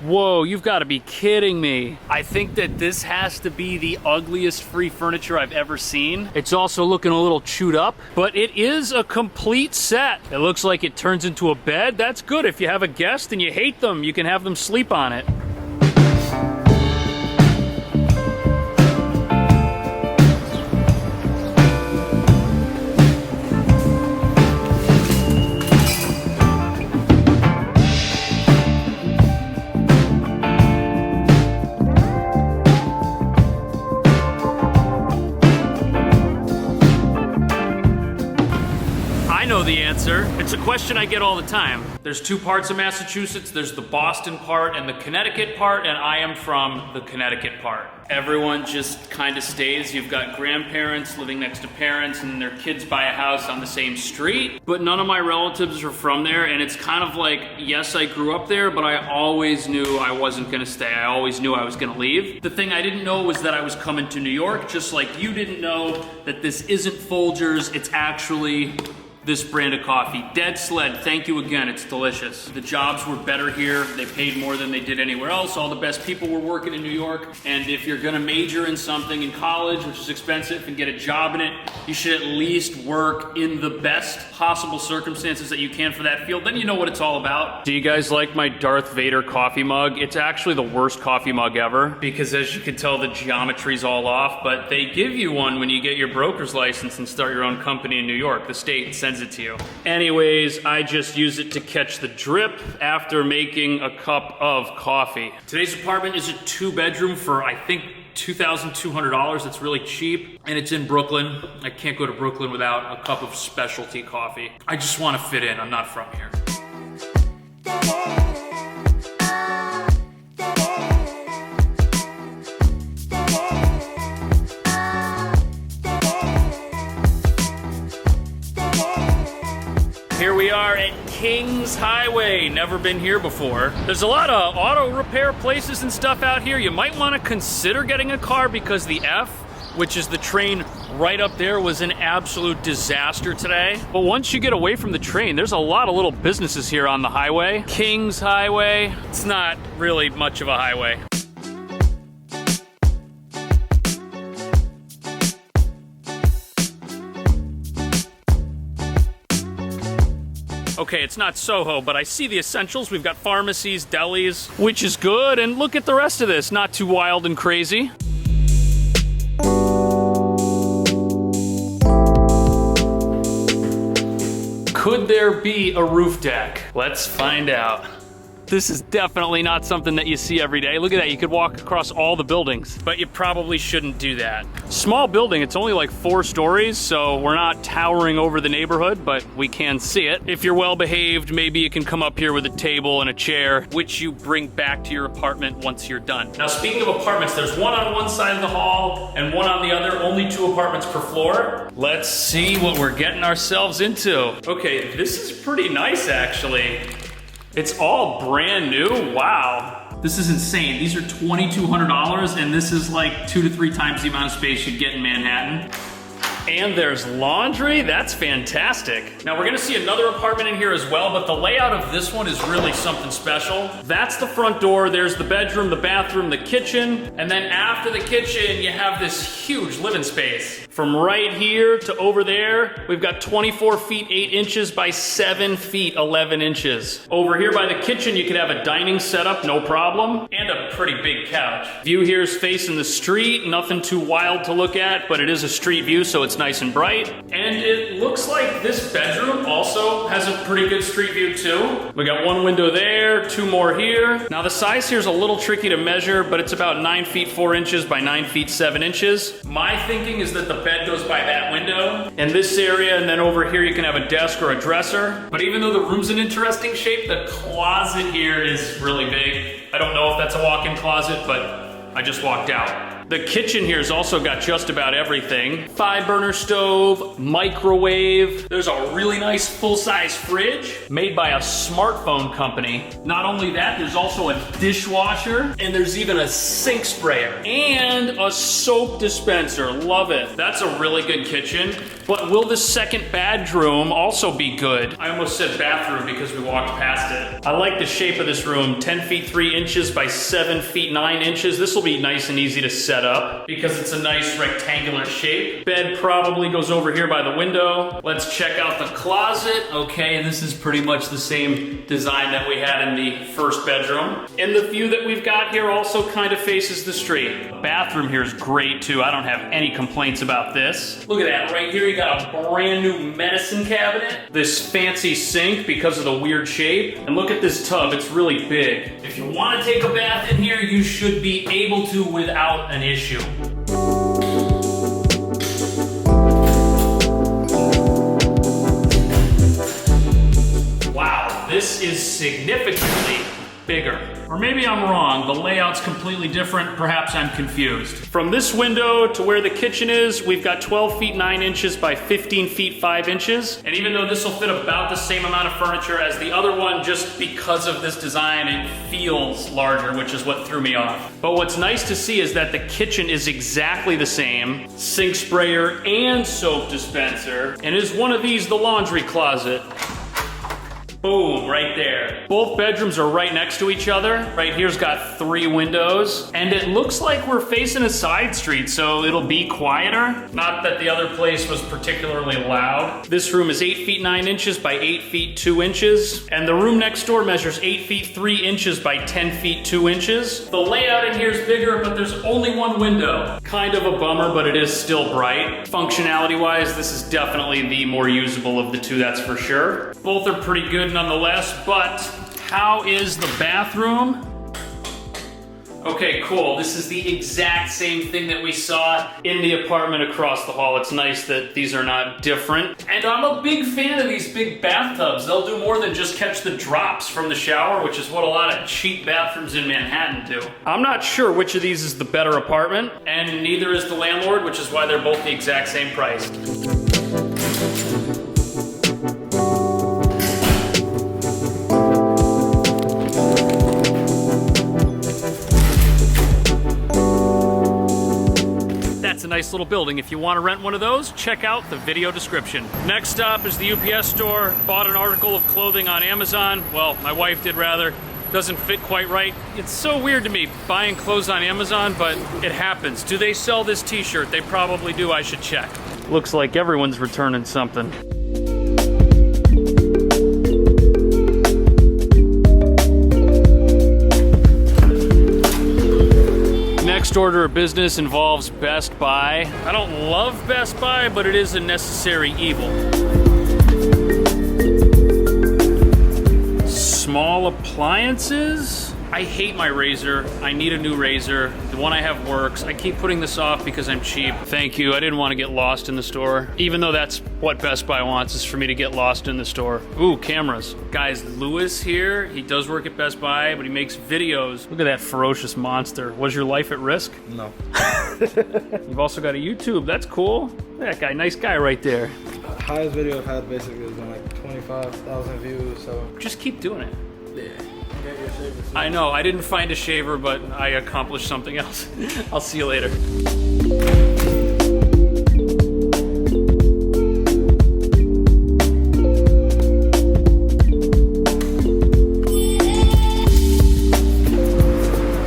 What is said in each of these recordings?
Whoa, you've got to be kidding me. I think that this has to be the ugliest free furniture I've ever seen. It's also looking a little chewed up, but it is a complete set. It looks like it turns into a bed. That's good. If you have a guest and you hate them, you can have them sleep on it. The answer. It's a question I get all the time. There's two parts of Massachusetts. There's the Boston part and the Connecticut part, and I am from the Connecticut part. Everyone just kind of stays. You've got grandparents living next to parents and their kids buy a house on the same street, but none of my relatives are from there, and it's kind of like, yes, I grew up there, but I always knew I wasn't gonna stay. I always knew I was gonna leave. The thing I didn't know was that I was coming to New York, just like you didn't know that this isn't Folgers, it's actually this brand of coffee. Dead Sled, thank you again, it's delicious. The jobs were better here. They paid more than they did anywhere else. All the best people were working in New York. And if you're gonna major in something in college, which is expensive, and get a job in it, you should at least work in the best possible circumstances that you can for that field. Then you know what it's all about. Do you guys like my Darth Vader coffee mug? It's actually the worst coffee mug ever, because as you can tell, the geometry's all off, but they give you one when you get your broker's license and start your own company in New York. The state sends it to you. Anyways, I just use it to catch the drip after making a cup of coffee. Today's apartment is a 2-bedroom for, I think, $2,200. It's really cheap, and it's in Brooklyn. I can't go to Brooklyn without a cup of specialty coffee. I just want to fit in. I'm not from here. Here we are at Kings Highway. Never been here before. There's a lot of auto repair places and stuff out here. You might want to consider getting a car because the F, which is the train right up there, was an absolute disaster today. But once you get away from the train, there's a lot of little businesses here on the highway. Kings Highway. It's not really much of a highway. Okay, it's not Soho, but I see the essentials. We've got pharmacies, delis, which is good. And look at the rest of this, not too wild and crazy. Could there be a roof deck? Let's find out. This is definitely not something that you see every day. Look at that, you could walk across all the buildings, but you probably shouldn't do that. Small building, it's only like 4 stories, so we're not towering over the neighborhood, but we can see it. If you're well behaved, maybe you can come up here with a table and a chair, which you bring back to your apartment once you're done. Now, speaking of apartments, there's one on one side of the hall and one on the other, only 2 apartments per floor. Let's see what we're getting ourselves into. Okay, this is pretty nice, actually. It's all brand new, wow. This is insane. These are $2,200, and this is like 2 to 3 times the amount of space you'd get in Manhattan. And there's laundry, that's fantastic. Now we're gonna see another apartment in here as well, but the layout of this one is really something special. That's the front door, there's the bedroom, the bathroom, the kitchen, and then after the kitchen, you have this huge living space. From right here to over there, we've got 24 feet 8 inches by 7 feet 11 inches. Over here by the kitchen, you could have a dining setup, no problem, and a pretty big couch. View here is facing the street, nothing too wild to look at, but it is a street view, so it's nice and bright. And it looks like this bedroom also has a pretty good street view too. We got 1 window there, 2 more here. Now the size here is a little tricky to measure, but it's about 9 feet 4 inches by 9 feet 7 inches. My thinking is that the bed goes by that window and this area, and then over here you can have a desk or a dresser. But even though the room's an interesting shape, the closet here is really big. I don't know if that's a walk-in closet, but I just walked out. The kitchen here's also got just about everything. 5-burner stove, microwave. There's a really nice full-size fridge made by a smartphone company. Not only that, there's also a dishwasher, and there's even a sink sprayer and a soap dispenser. Love it. That's a really good kitchen. But will the second bedroom also be good? I almost said bathroom because we walked past it. I like the shape of this room. 10 feet 3 inches by 7 feet 9 inches. This will be nice and easy to set up because it's a nice rectangular shape. Bed probably goes over here by the window. Let's check out the closet. Okay, this is pretty much the same design that we had in the first bedroom. And the view that we've got here also kind of faces the street. The bathroom here is great too. I don't have any complaints about this. Look at that right here. You got a brand new medicine cabinet. This fancy sink because of the weird shape. And look at this tub, it's really big. If you want to take a bath in here, you should be able to without an issue. Wow, this is significantly bigger. Or maybe I'm wrong, the layout's completely different, perhaps I'm confused. From this window to where the kitchen is, we've got 12 feet 9 inches by 15 feet 5 inches. And even though this will fit about the same amount of furniture as the other one, just because of this design, it feels larger, which is what threw me off. But what's nice to see is that the kitchen is exactly the same. Sink sprayer and soap dispenser. And is one of these the laundry closet? Boom, right there. Both bedrooms are right next to each other. Right here's got 3 windows. And it looks like we're facing a side street, so it'll be quieter. Not that the other place was particularly loud. This room is 8 feet 9 inches by 8 feet 2 inches. And the room next door measures 8 feet 3 inches by 10 feet 2 inches. The layout in here is bigger, but there's only 1 window. Kind of a bummer, but it is still bright. Functionality-wise, this is definitely the more usable of the 2, that's for sure. Both are pretty good nonetheless, but how is the bathroom? Okay, cool. This is the exact same thing that we saw in the apartment across the hall. It's nice that these are not different. And I'm a big fan of these big bathtubs. They'll do more than just catch the drops from the shower, which is what a lot of cheap bathrooms in Manhattan do. I'm not sure which of these is the better apartment, and neither is the landlord, which is why they're both the exact same price. It's a nice little building. If you want to rent one of those, check out the video description. Next stop is the UPS store. Bought an article of clothing on Amazon. Well, my wife did rather. Doesn't fit quite right. It's so weird to me buying clothes on Amazon, but it happens. Do they sell this t-shirt? They probably do. I should check. Looks like everyone's returning something. Next order of business involves Best Buy. I don't love Best Buy, but it is a necessary evil. Small appliances? I hate my razor. I need a new razor. The one I have works. I keep putting this off because I'm cheap. Thank you. I didn't want to get lost in the store. Even though that's what Best Buy wants, is for me to get lost in the store. Ooh, cameras. Guys, Lewis here. He does work at Best Buy, but he makes videos. Look at that ferocious monster. Was your life at risk? No. You've also got a YouTube. That's cool. That guy, nice guy right there. Highest video I've had basically has been like 25,000 views, so. Just keep doing it. Yeah. I know, I didn't find a shaver, but I accomplished something else. I'll see you later.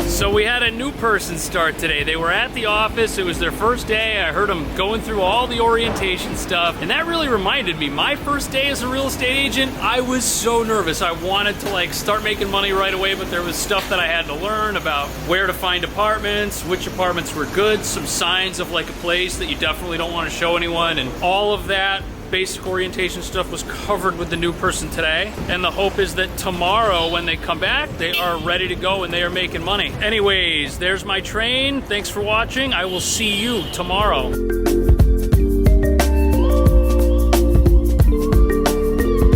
So we had a new person start today. They were at the office. It was their first day. I heard them going through all the orientation stuff. And that really reminded me, my first day as a real estate agent, I was so nervous. I wanted to start making money right away, but there was stuff that I had to learn about where to find apartments, which apartments were good, some signs of a place that you definitely don't want to show anyone, and all of that. Basic orientation stuff was covered with the new person today, and the hope is that tomorrow when they come back, they are ready to go and they are making money. Anyways, there's my train. Thanks for watching. I will see you tomorrow.